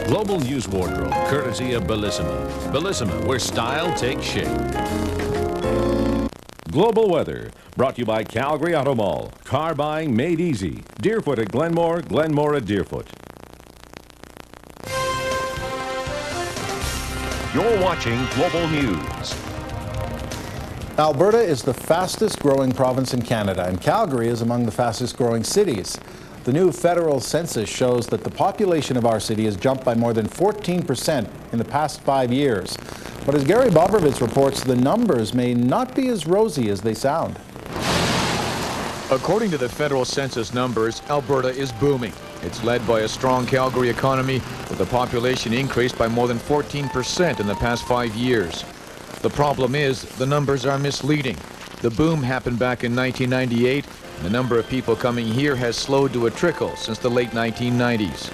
Global News Wardrobe, courtesy of Bellissima. Bellissima, where style takes shape. Global weather, brought to you by Calgary Auto Mall. Car buying made easy. Deerfoot at Glenmore, Glenmore at Deerfoot. You're watching Global News. Alberta is the fastest growing province in Canada, and Calgary is among the fastest growing cities. The new federal census shows that the population of our city has jumped by more than 14% in the past 5 years. But as Gary Bobrovitz reports, the numbers may not be as rosy as they sound. According to the federal census numbers, Alberta is booming. It's led by a strong Calgary economy, with the population increased by more than 14% in the past 5 years. The problem is, the numbers are misleading. The boom happened back in 1998. The number of people coming here has slowed to a trickle since the late 1990s.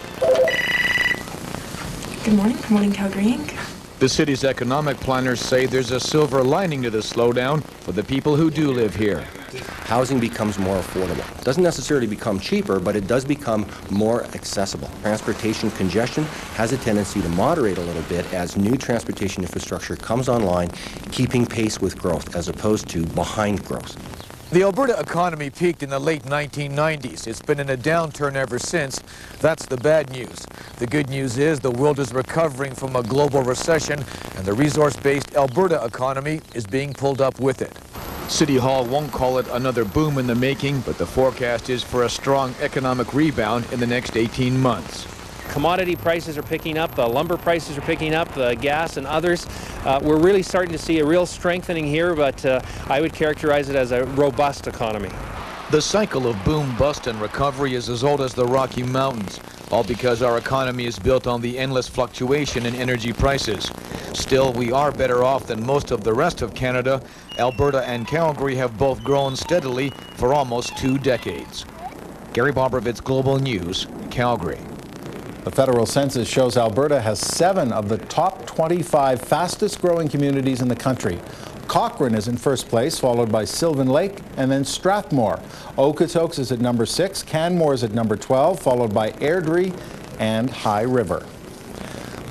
Good morning, Calgary Inc. The city's economic planners say there's a silver lining to the slowdown for the people who do live here. Housing becomes more affordable. It doesn't necessarily become cheaper, but it does become more accessible. Transportation congestion has a tendency to moderate a little bit as new transportation infrastructure comes online, keeping pace with growth as opposed to behind growth. The Alberta economy peaked in the late 1990s. It's been in a downturn ever since. That's the bad news. The good news is the world is recovering from a global recession, and the resource-based Alberta economy is being pulled up with it. City Hall won't call it another boom in the making, but the forecast is for a strong economic rebound in the next 18 months. Commodity prices are picking up, the lumber prices are picking up, the gas and others. We're really starting to see a real strengthening here, but I would characterize it as a robust economy. The cycle of boom, bust, and recovery is as old as the Rocky Mountains, all because our economy is built on the endless fluctuation in energy prices. Still, we are better off than most of the rest of Canada. Alberta and Calgary have both grown steadily for almost 2 decades. Gary Bobrovitz, Global News, Calgary. The federal census shows Alberta has 7 of the top 25 fastest growing communities in the country. Cochrane is in first place, followed by Sylvan Lake and then Strathmore. Okotoks is at number 6, Canmore is at number 12, followed by Airdrie and High River.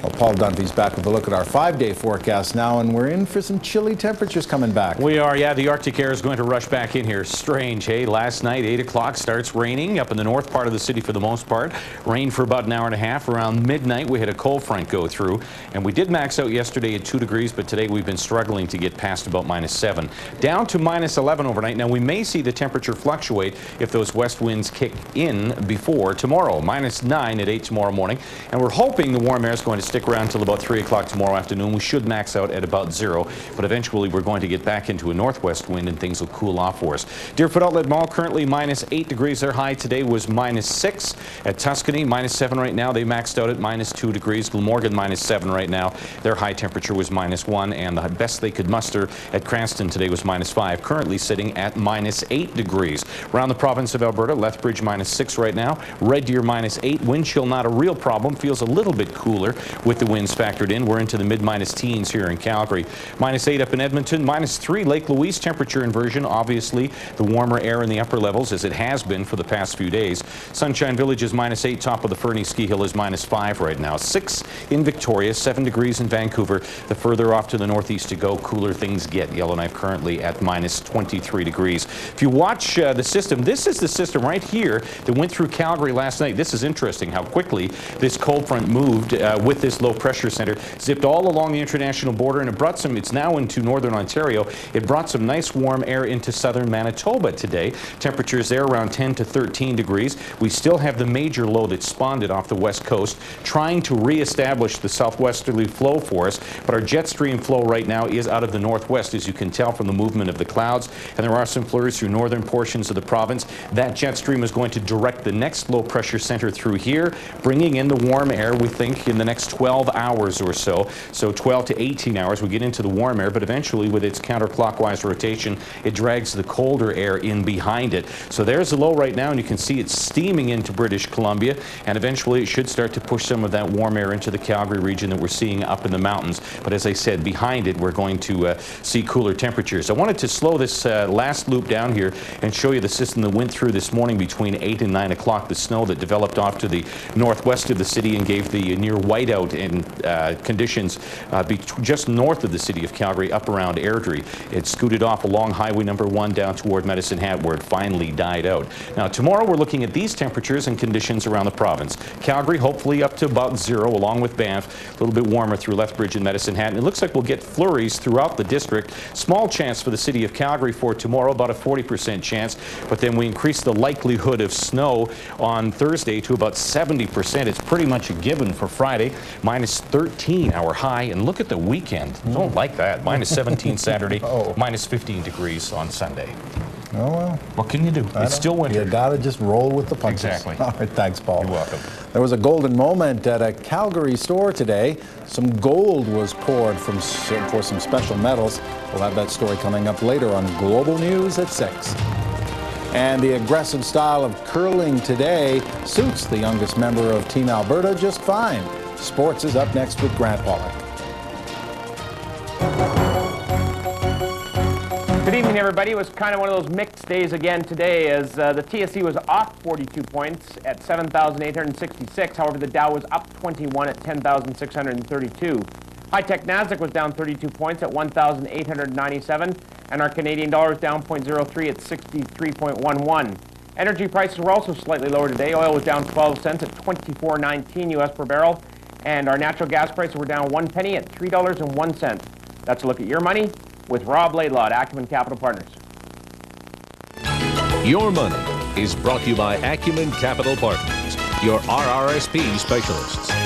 Well, Paul Dunphy's back with a look at our 5-day forecast now, and we're in for some chilly temperatures coming back. We are, yeah. The Arctic air is going to rush back in here. Strange, hey? Last night, 8 o'clock, starts raining up in the north part of the city for the most part. Rain for about an hour and a half. Around midnight, we had a cold front go through, and we did max out yesterday at 2 degrees, but today we've been struggling to get past about -7. Down to -11 overnight. Now, we may see the temperature fluctuate if those west winds kick in before tomorrow. -9 at 8 tomorrow morning, and we're hoping the warm air is going to stick around until about 3 o'clock tomorrow afternoon. We should max out at about 0, but eventually we're going to get back into a northwest wind and things will cool off for us. Deerfoot Outlet Mall currently -8 degrees. Their high today was -6. At Tuscany, -7 right now. They maxed out at -2 degrees. Glamorgan -7 right now. Their high temperature was -1, and the best they could muster at Cranston today was -5. Currently sitting at -8 degrees. Around the province of Alberta, Lethbridge -6 right now. Red Deer -8. Wind chill not a real problem. Feels a little bit cooler with the winds factored in. We're into the mid-minus teens here in Calgary. -8 up in Edmonton. -3 Lake Louise. Temperature inversion. Obviously, the warmer air in the upper levels, as it has been for the past few days. Sunshine Village is -8. Top of the Fernie Ski Hill is -5 right now. 6 in Victoria. 7 degrees in Vancouver. The further off to the northeast you go, cooler things get. Yellowknife currently at -23 degrees. If you watch the system, this is the system right here that went through Calgary last night. This is interesting how quickly this cold front moved with this low pressure center, zipped all along the international border, and it brought some, it's now into northern Ontario. It brought some nice warm air into southern Manitoba today. Temperatures there around 10 to 13 degrees. We still have the major low that spawned it off the west coast, trying to reestablish the southwesterly flow for us, but our jet stream flow right now is out of the northwest, as you can tell from the movement of the clouds, and there are some flurries through northern portions of the province. That jet stream is going to direct the next low pressure center through here, bringing in the warm air, we think, in the next 12 hours or so. So 12 to 18 hours, we get into the warm air, but eventually with its counterclockwise rotation, it drags the colder air in behind it. So there's the low right now, and you can see it's steaming into British Columbia, and eventually it should start to push some of that warm air into the Calgary region that we're seeing up in the mountains. But as I said, behind it, we're going to see cooler temperatures. I wanted to slow this last loop down here and show you the system that went through this morning between 8 and 9 o'clock, the snow that developed off to the northwest of the city and gave the near whiteout in conditions just north of the city of Calgary, up around Airdrie. It scooted off along Highway number 1 down toward Medicine Hat, where it finally died out. Now, tomorrow we're looking at these temperatures and conditions around the province. Calgary, hopefully up to about 0, along with Banff. A little bit warmer through Lethbridge and Medicine Hat. And it looks like we'll get flurries throughout the district. Small chance for the city of Calgary for tomorrow, about a 40% chance. But then we increase the likelihood of snow on Thursday to about 70%. It's pretty much a given for Friday. Minus 13 our high. And look at the weekend. Don't like that. Minus 17 Saturday, minus 15 degrees on Sunday. Oh, well. What can you do? It's still winter. You got to just roll with the punches. Exactly. All right, thanks, Paul. You're welcome. There was a golden moment at a Calgary store today. Some gold was poured for some special medals. We'll have that story coming up later on Global News at 6. And the aggressive style of curling today suits the youngest member of Team Alberta just fine. Sports is up next with Grant Pollock. Good evening, everybody. It was kind of one of those mixed days again today, as the TSC was off 42 points at 7,866. However, the Dow was up 21 at 10,632. High-tech Nasdaq was down 32 points at 1,897, and our Canadian dollar is down 0.03 at 63.11. Energy prices were also slightly lower today. Oil was down 12 cents at 24.19 U.S. per barrel, and our natural gas prices were down 1 penny at $3.01. That's a look at your money with Rob Laidlaw at Acumen Capital Partners. Your Money is brought to you by Acumen Capital Partners, your RRSP specialists.